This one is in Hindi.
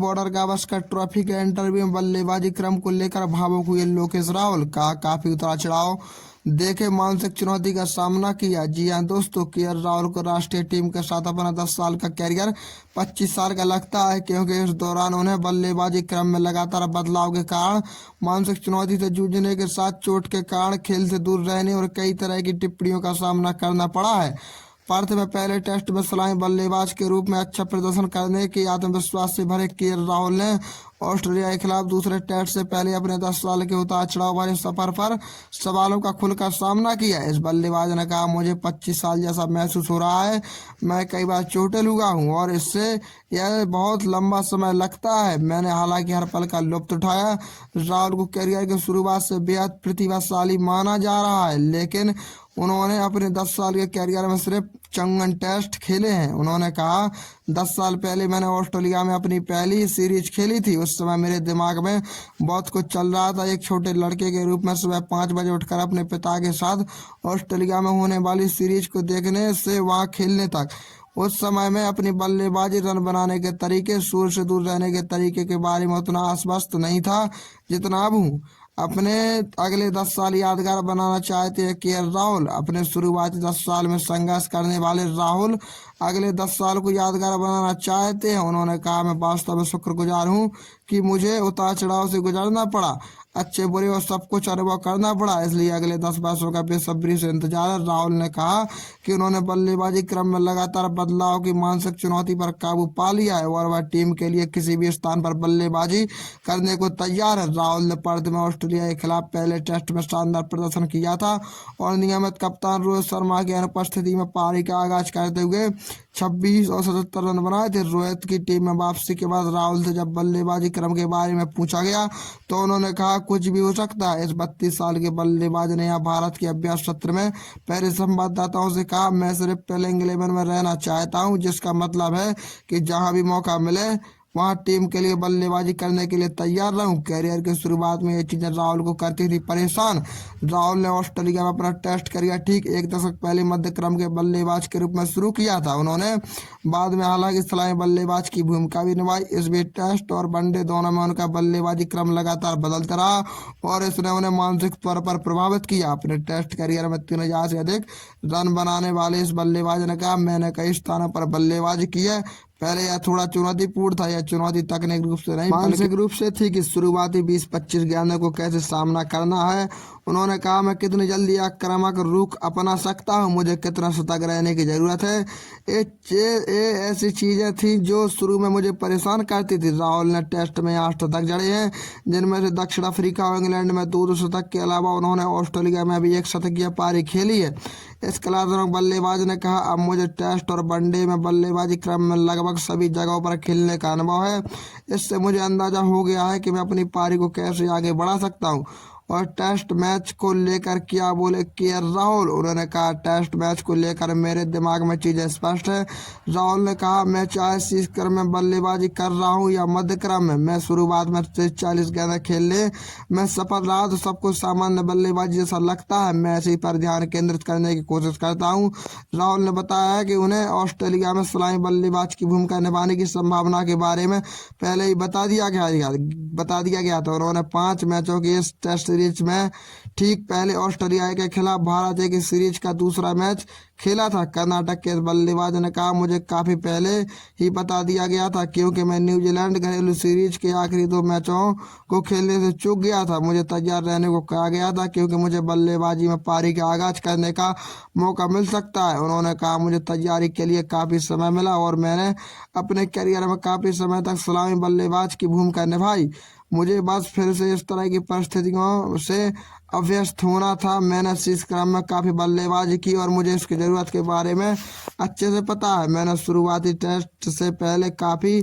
बॉर्डर गावस्कर ट्रॉफी के इंटरव्यू में बल्लेबाजी क्रम को लेकर भावुक हुए लोकेश राहुल। कहा काफी उतार चढ़ाव देखे मानसिक चुनौती का सामना किया। जी हाँ दोस्तों, राहुल को राष्ट्रीय टीम के साथ अपना 10 साल का कैरियर 25 साल का लगता है, क्योंकि इस दौरान उन्हें बल्लेबाजी क्रम में लगातार बदलाव के कारण, मानसिक चुनौती से जूझने के साथ चोट के कारण खेल से दूर रहने और कई तरह की टिप्पणियों का सामना करना पड़ा है। पर्थ में पहले टेस्ट में सलामी बल्लेबाज के रूप में अच्छा प्रदर्शन करने की आत्मविश्वास से भरे राहुल ने ऑस्ट्रेलिया के खिलाफ दूसरे टेस्ट से पहले अपने 10 साल के उतार चढ़ाव भरे सफर पर सवालों का खुलकर सामना किया। इस बल्लेबाज ने कहा, मुझे 25 साल जैसा महसूस हो रहा है। मैं कई बार चोटिल हुआ हूँ और इससे यह बहुत लंबा समय लगता है। मैंने हालांकि हर पल का लुत्फ उठाया। राहुल को करियर की शुरुआत से बेहद प्रतिभाशाली माना जा रहा है, लेकिन उन्होंने अपने 10 साल के कैरियर में सिर्फ चंगन टेस्ट खेले हैं। उन्होंने कहा, 10 साल पहले मैंने ऑस्ट्रेलिया में अपनी पहली सीरीज खेली थी। उस समय मेरे दिमाग में बहुत कुछ चल रहा था। एक छोटे लड़के के रूप में सुबह 5 बजे उठकर अपने पिता के साथ ऑस्ट्रेलिया में होने वाली सीरीज को देखने से वहां खेलने तक। उस समय में अपनी बल्लेबाजी, रन बनाने के तरीके, सूर्य से दूर रहने के तरीके के बारे में उतना आश्वस्त नहीं था जितना अब हूँ। अपने अगले 10 साल यादगार बनाना चाहते हैं राहुल। अपने शुरुआती 10 साल में संघर्ष करने वाले राहुल अगले 10 साल को यादगार बनाना चाहते हैं। उन्होंने कहा, मैं वास्तव में शुक्रगुजार हूं कि मुझे उतार चढ़ाव से गुजरना पड़ा, अच्छे बुरे और सब कुछ अनुभव करना पड़ा, इसलिए अगले 10 वर्षों का बेसब्री से इंतजार है। राहुल ने कहा कि उन्होंने बल्लेबाजी क्रम में लगातार बदलाव की मानसिक चुनौती पर काबू पा लिया है और वह टीम के लिए किसी भी स्थान पर बल्लेबाजी करने को तैयार है। राहुल ने पर्थ में ऑस्ट्रेलिया के खिलाफ पहले टेस्ट में शानदार प्रदर्शन किया था और नियमित कप्तान रोहित शर्मा की अनुपस्थिति में पारी का आगाज करते हुए 26 और 77 रन बनाए थे। रोहित की टीम में वापसी के बाद राहुल से जब बल्लेबाजी क्रम के बारे में पूछा गया तो उन्होंने कहा, कुछ भी हो सकता है। इस 32 साल के बल्लेबाज ने यहाँ भारत के अभ्यास सत्र में पहले संवाददाताओं से कहा, मैं सिर्फ प्लेइंग 11 में रहना चाहता हूँ, जिसका मतलब है कि जहाँ भी मौका मिले वहाँ टीम के लिए बल्लेबाजी करने के लिए तैयार रहूं। कैरियर की शुरुआत में ये चीजें राहुल को करती थी परेशान। राहुल ने ऑस्ट्रेलिया में अपना टेस्ट करियर ठीक एक दशक पहले मध्य क्रम के बल्लेबाज के रूप में शुरू किया था। उन्होंने बाद में हालांकि सलामी बल्लेबाज की भूमिका भी निभाई। इस बीच टेस्ट और वनडे दोनों में उनका बल्लेबाजी क्रम लगातार बदलता रहा और इसने उन्हें मानसिक तौर पर प्रभावित किया। अपने टेस्ट करियर में 3000 से अधिक रन बनाने वाले इस बल्लेबाज ने कहा, मैंने कई स्थानों पर बल्लेबाजी की है। पहले यह थोड़ा चुनौतीपूर्ण था। यह चुनौती तकनीक रूप से नहीं, मानसिक रूप से थी कि शुरुआती 20-25 गेंदों को कैसे सामना करना है। उन्होंने कहा, मैं कितनी जल्दी आक्रामक रुख अपना सकता हूं, मुझे कितना सतर्क रहने की जरूरत है। ये ऐसी चीजें थी जो शुरू में मुझे परेशान करती थी। राहुल ने टेस्ट में 8 शतक जड़े हैं, जिनमें से दक्षिण अफ्रीका और इंग्लैंड में 2 शतक के अलावा उन्होंने ऑस्ट्रेलिया में भी 1 शतकीय पारी खेली है। इस कलात्मक बल्लेबाज ने कहा, अब मुझे टेस्ट और वनडे में बल्लेबाजी क्रम में लगभग सभी जगहों पर खेलने का अनुभव है। इससे मुझे अंदाजा हो गया है कि मैं अपनी पारी को कैसे आगे बढ़ा सकता हूँ। और टेस्ट मैच को लेकर क्या बोले राहुल। उन्होंने कहा, टेस्ट मैच को लेकर मेरे दिमाग में चीजें स्पष्ट है। राहुल ने कहा, मैं चाहे शीर्ष क्रम में बल्लेबाजी कर रहा हूँ या मध्य क्रम में, मैं शुरुआत में 40 गेंदें खेलने में सफल रहा तो सबको सामान्य बल्लेबाजी जैसा लगता है। मैं इसी पर ध्यान केंद्रित करने की कोशिश करता हूँ। राहुल ने बताया है कि उन्हें ऑस्ट्रेलिया में सलामी बल्लेबाज की भूमिका निभाने की संभावना के बारे में पहले ही बता दिया गया था। उन्होंने 5 मैचों की इस टेस्ट सीरीज में ठीक पहले ऑस्ट्रेलिया के खिलाफ भारत की सीरीज का दूसरा मैच खेला था। कर्नाटक के बल्लेबाज ने कहा, मुझे काफी पहले ही बता दिया गया था, क्योंकि मैं न्यूजीलैंड घरेलू सीरीज के आखिरी 2 मैचों को खेलने से चूक गया था। मुझे तैयार रहने को कहा गया था, क्योंकि मुझे बल्लेबाजी में पारी का आगाज करने का मौका मिल सकता है। उन्होंने कहा, मुझे तैयारी के लिए काफी समय मिला और मैंने अपने करियर में काफी समय तक सलामी बल्लेबाज की भूमिका निभाई। मुझे बस फिर से इस तरह की परिस्थितियों से अभ्यस्त होना था। मैंने शीर्ष क्रम में काफी बल्लेबाजी की और मुझे इसकी जरूरत के बारे में अच्छे से पता है। मैंने शुरुआती टेस्ट से पहले काफी